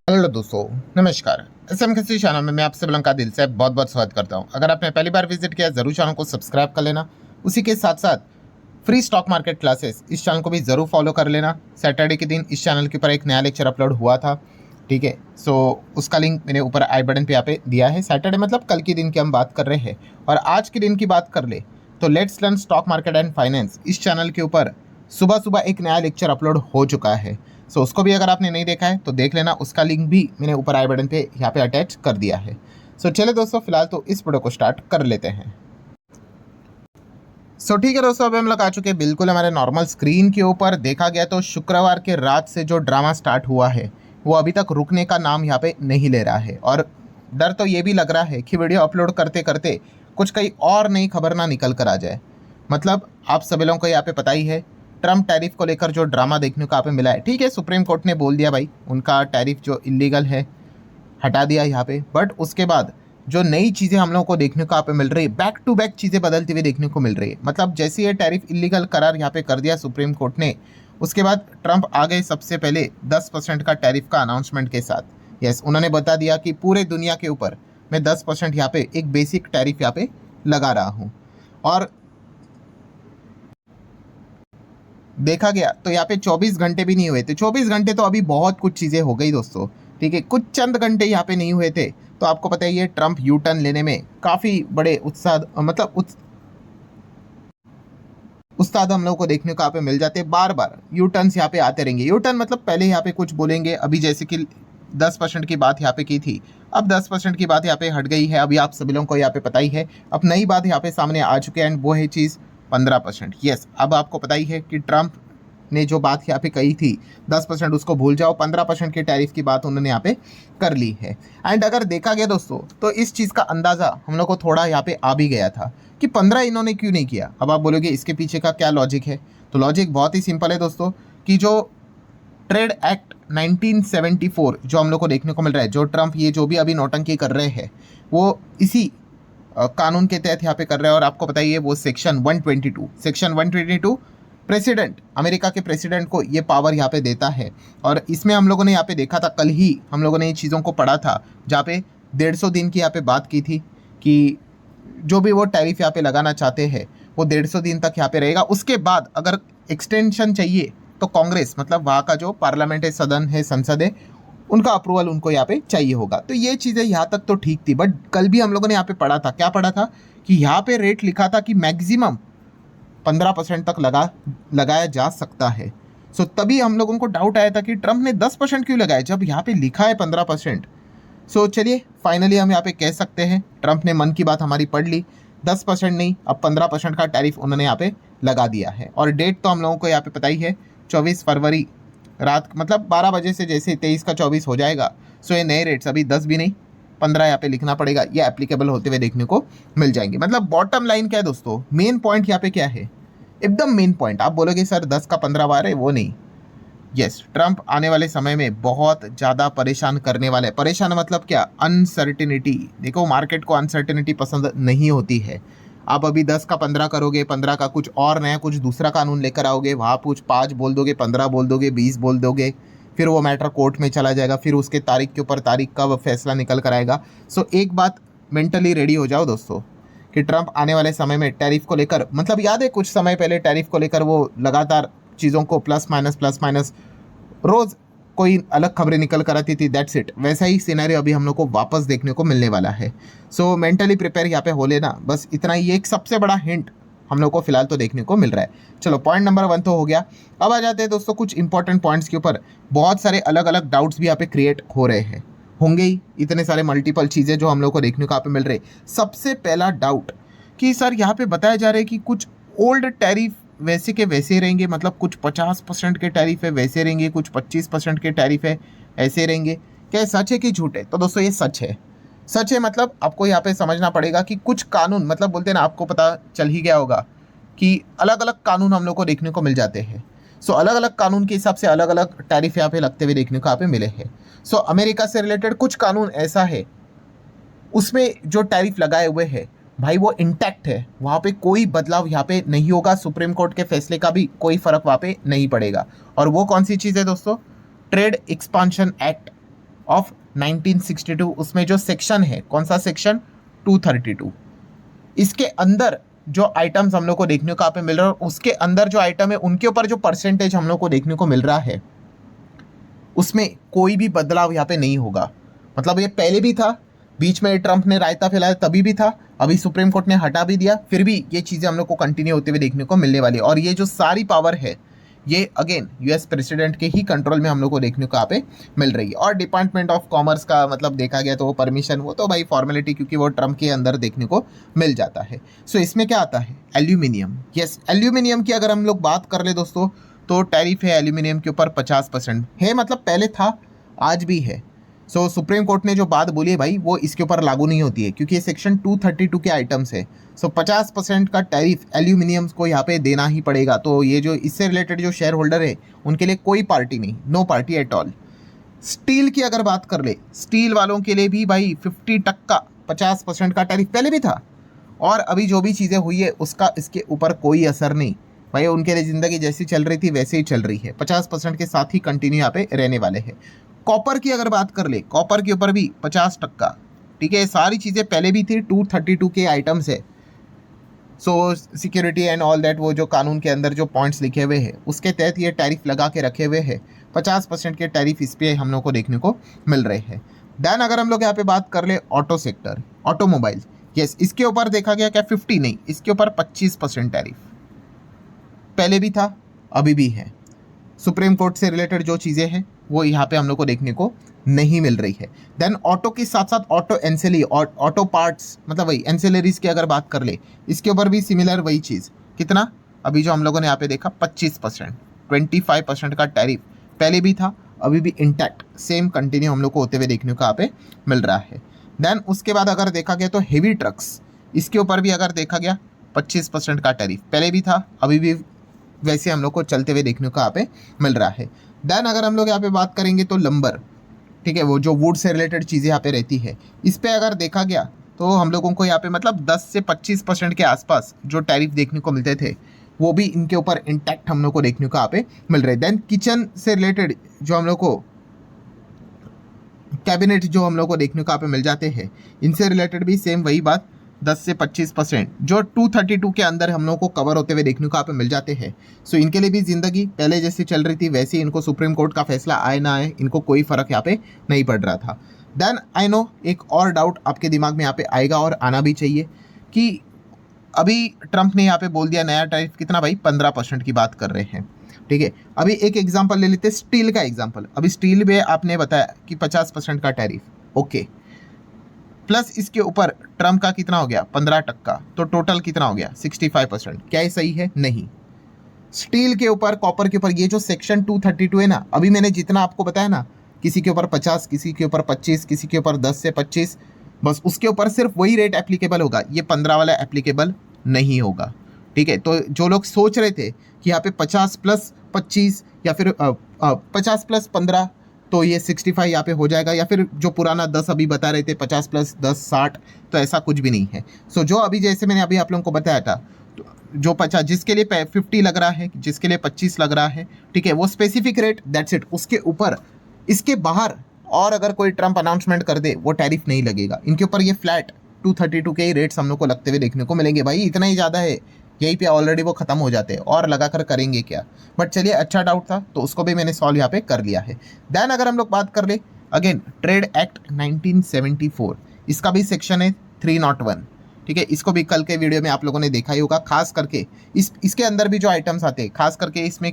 Hello दोस्तों, नमस्कार। SM किसी चैनल में मैं आपसे बुलंद का दिल से बहुत बहुत स्वागत करता हूं। अगर आपने पहली बार विजिट किया जरूर चैनल को सब्सक्राइब कर लेना। उसी के साथ साथ फ्री स्टॉक मार्केट क्लासेस इस चैनल को भी जरूर फॉलो कर लेना। सैटरडे के दिन इस चैनल के ऊपर एक नया लेक्चर अपलोड हुआ था, ठीक है। सो उसका लिंक मैंने ऊपर आई बटन पे यहाँ पे दिया है। सैटरडे मतलब कल के दिन की हम बात कर रहे हैं, और आज के दिन की बात कर ले तो let's learn stock market and finance इस चैनल के ऊपर सुबह सुबह एक नया लेक्चर अपलोड हो चुका है। सो उसको भी अगर आपने नहीं देखा है तो देख लेना। उसका लिंक भी मैंने ऊपर आई बटन पे यहाँ पे अटैच कर दिया है। सो चले दोस्तों, फिलहाल तो इस वीडियो को स्टार्ट कर लेते हैं। सो ठीक है दोस्तों, अभी हम लोग आ चुके हैं बिल्कुल हमारे नॉर्मल स्क्रीन के ऊपर। देखा गया तो शुक्रवार के रात से जो ड्रामा स्टार्ट हुआ है वो अभी तक रुकने का नाम यहाँ पे नहीं ले रहा है, और डर तो ये भी लग रहा है कि वीडियो अपलोड करते करते कुछ कहीं और नई खबर ना निकल कर आ जाए। मतलब आप सभी लोगों को यहाँ पे पता ही है, ट्रम्प टैरिफ को लेकर जो ड्रामा देखने को यहाँ पे मिला है। ठीक है, सुप्रीम कोर्ट ने बोल दिया भाई उनका टैरिफ जो इलीगल है हटा दिया यहाँ पे, बट उसके बाद जो नई चीज़ें हम लोगों को देखने को यहाँ पे मिल रही है, बैक टू बैक चीज़ें बदलती हुई देखने को मिल रही है। मतलब जैसे ये टैरिफ इलीगल करार यहाँ पे कर दिया सुप्रीम कोर्ट ने, उसके बाद ट्रंप आ गए सबसे पहले 10% का टैरिफ का अनाउंसमेंट के साथ। यस, उन्होंने बता दिया कि पूरे दुनिया के ऊपर मैं 10% यहाँ पे एक बेसिक टैरिफ यहाँ पे लगा रहा हूँ। और देखा गया तो यहाँ पे 24 घंटे भी नहीं हुए थे। 24 घंटे तो अभी बहुत कुछ चीज़ें हो गई दोस्तों, ठीक है। कुछ चंद घंटे यहाँ पे नहीं हुए थे तो आपको पता ही है ट्रंप यू टर्न लेने में काफ़ी बड़े उत्साह मतलब उस्ताद हम लोग को देखने को यहाँ पे मिल जाते हैं। बार बार यू टर्न्स यहाँ पे आते रहेंगे। यू टर्न मतलब पहले यहाँ पे कुछ बोलेंगे, अभी जैसे कि 10% की बात यहाँ पे की थी, अब 10% की बात यहाँ पे हट गई है। अभी आप सभी लोगों को यहाँ पे पता ही है, अब नई बात यहाँ पे सामने आ चुकी है, एंड वो है चीज़ 15%। यस, अब आपको पता ही है कि ट्रंप ने जो बात यहाँ पे कही थी 10% उसको भूल जाओ, 15% के टैरिफ की बात उन्होंने यहाँ पे कर ली है। एंड अगर देखा गया दोस्तों तो इस चीज़ का अंदाज़ा हम लोग को थोड़ा यहाँ पे आ भी गया था कि 15 इन्होंने क्यों नहीं किया। अब आप बोलोगे इसके पीछे का क्या लॉजिक है, तो लॉजिक बहुत ही सिंपल है दोस्तों, कि जो ट्रेड एक्ट 1974 जो हम लोग को देखने को मिल रहा है, जो ट्रंप ये जो भी अभी नौटंकी कर रहे हैं वो इसी कानून के तहत यहाँ पे कर रहे हैं। और आपको बताइए वो सेक्शन 122 प्रेसिडेंट, अमेरिका के प्रेसिडेंट को ये पावर यहाँ पे देता है। और इसमें हम लोगों ने यहाँ पे देखा था, कल ही हम लोगों ने ये चीज़ों को पढ़ा था, जहाँ पे 150 दिन की यहाँ पे बात की थी कि जो भी वो टैरिफ यहाँ पे लगाना चाहते हैं वो 150 दिन तक यहाँ पे रहेगा। उसके बाद अगर एक्सटेंशन चाहिए तो कांग्रेस मतलब वहाँ का जो पार्लियामेंट है, सदन है, संसद है, उनका अप्रूवल उनको यहाँ पे चाहिए होगा। तो ये चीज़ें यहाँ तक तो ठीक थी, बट कल भी हम लोगों ने यहाँ पे पढ़ा था, क्या पढ़ा था कि यहाँ पे रेट लिखा था कि मैक्सिमम 15% तक लगाया जा सकता है। सो तभी हम लोगों को डाउट आया था कि ट्रंप ने 10% क्यों लगाया जब यहाँ पे लिखा है 15%। सो चलिए फाइनली हम यहाँ पे कह सकते हैं ट्रंप ने मन की बात हमारी पढ़ ली, 10% नहीं अब 15% का टैरिफ उन्होंने यहाँ पे लगा दिया है। और डेट तो हम लोगों को यहाँ पे पता ही है, 24 फरवरी रात मतलब 12 बजे से जैसे 23 का 24 हो जाएगा। सो ये नए रेट्स अभी 10 भी नहीं 15 यहाँ पे लिखना पड़ेगा, ये एप्लीकेबल होते हुए देखने को मिल जाएंगे। मतलब बॉटम लाइन क्या है दोस्तों, मेन पॉइंट यहाँ पे क्या है, एकदम मेन पॉइंट। आप बोलोगे सर 10 का 15 बार है, वो नहीं। यस, ट्रंप आने वाले समय में बहुत ज़्यादा परेशान करने वाले हैं। परेशान मतलब क्या, अनसर्टिनिटी। देखो मार्केट को अनसर्टिनिटी पसंद नहीं होती है। आप अभी 10 का 15 करोगे, 15 का कुछ और नया कुछ दूसरा कानून लेकर आओगे, वहाँ कुछ 5 बोल दोगे, 15 बोल दोगे, 20 बोल दोगे, फिर वो मैटर कोर्ट में चला जाएगा, फिर उसके तारीख के ऊपर तारीख का फैसला निकल कर आएगा। सो एक बात मेंटली रेडी हो जाओ दोस्तों कि ट्रंप आने वाले समय में टैरिफ को लेकर, मतलब याद है कुछ समय पहले टैरिफ को लेकर वो लगातार चीज़ों को प्लस माइनस रोज़ कोई अलग खबरें निकल कर आती थी, दैट्स इट। वैसा ही सिनेरियो अभी हम लोग को वापस देखने को मिलने वाला है। सो मेंटली प्रिपेयर यहाँ पे हो लेना, बस इतना ही। एक सबसे बड़ा हिंट हम लोग को फिलहाल तो देखने को मिल रहा है। चलो पॉइंट नंबर 1 तो हो गया। अब आ जाते हैं दोस्तों कुछ इंपॉर्टेंट पॉइंट्स के ऊपर। बहुत सारे अलग अलग डाउट्स भी यहाँ पे क्रिएट हो रहे हैं, होंगे ही इतने सारे मल्टीपल चीज़ें जो हम लोग को देखने को यहाँ पे मिल रहे। सबसे पहला डाउट कि सर यहाँ पे बताया जा रहा है कि कुछ ओल्ड टैरिफ वैसे के वैसे रहेंगे, मतलब कुछ 50% के टैरिफ है वैसे रहेंगे, कुछ 25% के टैरिफ है ऐसे रहेंगे। क्या सच है कि झूठ है? तो दोस्तों ये सच है। सच है मतलब आपको यहाँ पे समझना पड़ेगा कि कुछ कानून, मतलब बोलते हैं ना, आपको पता चल ही गया होगा कि अलग अलग कानून हम लोग को देखने को मिल जाते हैं। सो अलग अलग कानून के हिसाब से अलग अलग टैरिफ यहाँ पे लगते हुए देखने को यहाँ पे मिले हैं। सो अमेरिका से रिलेटेड कुछ कानून ऐसा है, उसमें जो टैरिफ लगाए हुए हैं भाई वो इंटैक्ट है, वहाँ पे कोई बदलाव यहाँ पे नहीं होगा। सुप्रीम कोर्ट के फैसले का भी कोई फर्क वहाँ पे नहीं पड़ेगा। और वो कौन सी चीज़ है दोस्तों, ट्रेड एक्सपांशन एक्ट ऑफ 1962, उसमें जो सेक्शन है, कौन सा सेक्शन, 232, इसके अंदर जो आइटम्स हम लोग को देखने को यहाँ पे मिल रहा है, उसके अंदर जो आइटम है उनके ऊपर जो परसेंटेज हम लोग को देखने को मिल रहा है उसमें कोई भी बदलाव यहाँ पे नहीं होगा। मतलब ये पहले भी था, बीच में ट्रंप ने रायता फैलाया तभी भी था, अभी सुप्रीम कोर्ट ने हटा भी दिया, फिर भी ये चीज़ें हम लोग को कंटिन्यू होते हुए देखने को मिलने वाली है। और ये जो सारी पावर है ये अगेन यूएस प्रेसिडेंट के ही कंट्रोल में हम लोग को देखने को यहाँ पे मिल रही है। और डिपार्टमेंट ऑफ कॉमर्स का मतलब देखा गया तो वो परमिशन, वो तो भाई फॉर्मेलिटी, क्योंकि वो ट्रम्प के अंदर देखने को मिल जाता है। सो इसमें क्या आता है, एल्यूमिनियम। यस, एल्यूमिनियम की अगर हम लोग बात कर ले दोस्तों तो टैरिफ है एल्यूमिनियम के ऊपर 50% है, मतलब पहले था आज भी है। सो सुप्रीम कोर्ट ने जो बात बोली है भाई वो इसके ऊपर लागू नहीं होती है, क्योंकि ये सेक्शन 232 के आइटम्स है। सो 50% का टैरिफ एल्यूमिनियम को यहाँ पे देना ही पड़ेगा। तो ये जो इससे रिलेटेड जो शेयर होल्डर है उनके लिए कोई पार्टी नहीं, no party at all. Steel की अगर बात कर ले, स्टील वालों के लिए भी भाई 50% का टैरिफ पहले भी था, और अभी जो भी चीज़ें हुई है उसका इसके ऊपर कोई असर नहीं भाई, उनके लिए ज़िंदगी जैसी चल रही थी वैसे ही चल रही है, 50% के साथ ही कंटिन्यू यहाँ पे रहने वाले हैं। कॉपर की अगर बात कर ले, कॉपर के ऊपर भी 50%, ठीक है। सारी चीज़ें पहले भी थी, 232 के आइटम्स है। सो सिक्योरिटी एंड ऑल दैट, वो जो कानून के अंदर जो पॉइंट्स लिखे हुए हैं उसके तहत ये टैरिफ लगा के रखे हुए हैं। 50% के टैरिफ इस पर हम लोग को देखने को मिल रहे हैं। देन अगर हम लोग यहाँ पे बात कर ले ऑटो सेक्टर, ऑटोमोबाइल, यस, इसके ऊपर देखा गया क्या 50 नहीं, इसके ऊपर 25% टैरिफ पहले भी था अभी भी है। सुप्रीम कोर्ट से रिलेटेड जो चीज़ें हैं वो यहाँ पे हम लोग को देखने को नहीं मिल रही है। देन ऑटो के साथ साथ ऑटो एंसेलरी, ऑटो पार्ट्स, मतलब वही एंसेलरीज की अगर बात कर ले, इसके ऊपर भी सिमिलर वही चीज़, कितना अभी जो हम लोगों ने यहाँ पे देखा 25%, 25% का टैरिफ पहले भी था अभी भी इंटैक्ट सेम कंटिन्यू हम लोग को होते हुए देखने को यहाँ पे मिल रहा है। देन उसके बाद अगर देखा गया तो हेवी ट्रक्स, इसके ऊपर भी अगर देखा गया 25% का टैरिफ पहले भी था अभी भी वैसे हम लोग को चलते हुए देखने को यहाँ पे मिल रहा है। देन अगर हम लोग यहाँ पे बात करेंगे तो लंबर, ठीक है, वो जो वुड से रिलेटेड चीज़ें यहाँ पे रहती है, इस पे अगर देखा गया तो हम लोगों को यहाँ पे मतलब 10 से 25% के आसपास जो टैरिफ देखने को मिलते थे वो भी इनके ऊपर इंटैक्ट हम लोग को देखने को यहाँ पे मिल रहे हैं। देन किचन से रिलेटेड जो हम लोग को कैबिनेट जो हम लोग को देखने को यहाँ पे मिल जाते हैं, इनसे रिलेटेड भी सेम वही बात, 10 से 25% जो 232 के अंदर हम लोग को कवर होते हुए देखने को यहाँ पे मिल जाते हैं। सो इनके लिए भी ज़िंदगी पहले जैसे चल रही थी वैसे इनको सुप्रीम कोर्ट का फैसला आए ना आए इनको कोई फ़र्क यहाँ पे नहीं पड़ रहा था। देन आई नो एक और डाउट आपके दिमाग में यहाँ पे आएगा और आना भी चाहिए कि अभी ट्रंप ने यहाँ पे बोल दिया नया टैरिफ कितना भाई, 15% की बात कर रहे हैं, ठीक है। अभी एक एग्जाम्पल ले लेते हैं, स्टील का एग्जाम्पल। अभी स्टील में आपने बताया कि 50% का टैरिफ, ओके, प्लस इसके ऊपर ट्रम्प का कितना हो गया 15%, तो टोटल कितना हो गया 65%। क्या ये सही है? नहीं। स्टील के ऊपर, कॉपर के ऊपर ये जो सेक्शन 232 है ना, अभी मैंने जितना आपको बताया ना, किसी के ऊपर 50, किसी के ऊपर 25, किसी के ऊपर 10 से 25, बस उसके ऊपर सिर्फ वही रेट एप्लीकेबल होगा, ये 15 वाला एप्लीकेबल नहीं होगा, ठीक है। तो जो लोग सोच रहे थे कि यहाँ पे 50 प्लस 25 या फिर 50 प्लस 15 तो ये 65 यहाँ पे हो जाएगा, या फिर जो पुराना 10 अभी बता रहे थे 50 प्लस 10 60, तो ऐसा कुछ भी नहीं है। सो जो अभी जैसे मैंने अभी आप लोगों को बताया था, तो जो 50 जिसके लिए 50 लग रहा है, जिसके लिए 25 लग रहा है, ठीक है, वो स्पेसिफिक रेट, दैट्स इट। उसके ऊपर, इसके बाहर और अगर कोई ट्रंप अनाउंसमेंट कर दे वो टैरिफ नहीं लगेगा इनके ऊपर। ये फ्लैट 232 के ही रेट्स हम लोग को लगते हुए देखने को मिलेंगे। भाई इतना ही ज़्यादा है, यहीं पे ऑलरेडी वो ख़त्म हो जाते हैं और लगा कर करेंगे क्या। बट चलिए, अच्छा डाउट था तो उसको भी मैंने सॉल्व यहाँ पे कर लिया है। देन अगर हम लोग बात कर ले अगेन ट्रेड एक्ट 1974, इसका भी सेक्शन है 301, ठीक है। इसको भी कल के वीडियो में आप लोगों ने देखा ही होगा। खास करके इसके अंदर भी जो आइटम्स आते हैं, खास करके इसमें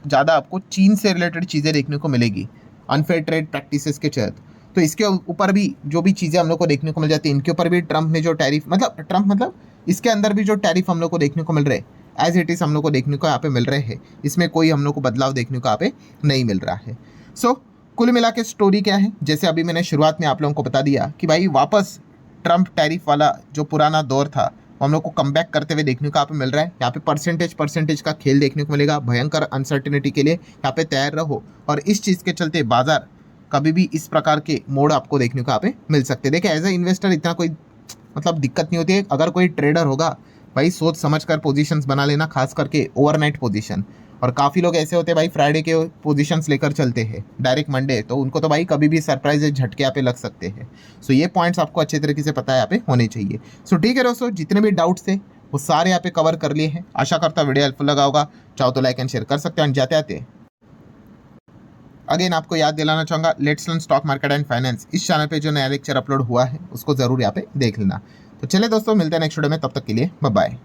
ज़्यादा आपको चीन से रिलेटेड चीज़ें देखने को मिलेगी, अनफेयर ट्रेड प्रैक्टिसेस के तहत। तो इसके ऊपर भी जो भी चीज़ें हम लोग को देखने को मिल जाती है, इनके ऊपर भी ट्रंप ने जो टैरिफ, मतलब इसके अंदर भी जो टैरिफ हम लोग को देखने को मिल रहे हैं एज इट इज़ हम लोग को देखने को यहाँ पे मिल रहे हैं। इसमें कोई हम लोग को बदलाव देखने को यहाँ पे नहीं मिल रहा है। सो कुल मिला के स्टोरी क्या है, जैसे अभी मैंने शुरुआत में आप लोगों को बता दिया कि भाई वापस ट्रंप टैरिफ वाला जो पुराना दौर था वो हम लोग को कम बैक करते हुए देखने को यहाँ पे मिल रहा है। यहाँ पे परसेंटेज का खेल देखने को मिलेगा। भयंकर अनसर्टेनिटी के लिए यहाँ पे तैयार रहो, और इस चीज़ के चलते बाजार कभी भी इस प्रकार के मोड आपको देखने को यहाँ पे मिल सकते हैं। देखिए एज ए इन्वेस्टर इतना कोई मतलब दिक्कत नहीं होती है। अगर कोई ट्रेडर होगा भाई सोच समझ कर पोजीशंस बना लेना, खास करके ओवरनाइट पोजीशन। और काफ़ी लोग ऐसे होते हैं भाई फ्राइडे के पोजीशंस लेकर चलते हैं डायरेक्ट मंडे, तो उनको तो भाई कभी भी सरप्राइज झटके यहाँ पे लग सकते हैं। सो ये पॉइंट्स आपको अच्छे तरीके से पता है यहाँ पे होने चाहिए। सो ठीक है दोस्तों, जितने भी डाउट्स थे वो सारे यहाँ पे कवर कर लिए हैं। आशा करता हूँ वीडियो हेल्पफुल लगा होगा। चाहो तो लाइक एंड शेयर कर सकते हैं। जाते आते अगेन आपको याद दिलाना चाहूँगा, let's learn stock market and finance इस चैनल पे जो नया लेक्चर अपलोड हुआ है उसको जरूर यहाँ पे देख लेना। तो चले दोस्तों, मिलते हैं नेक्स्ट वीडियो में, तब तक के लिए बाय बाय।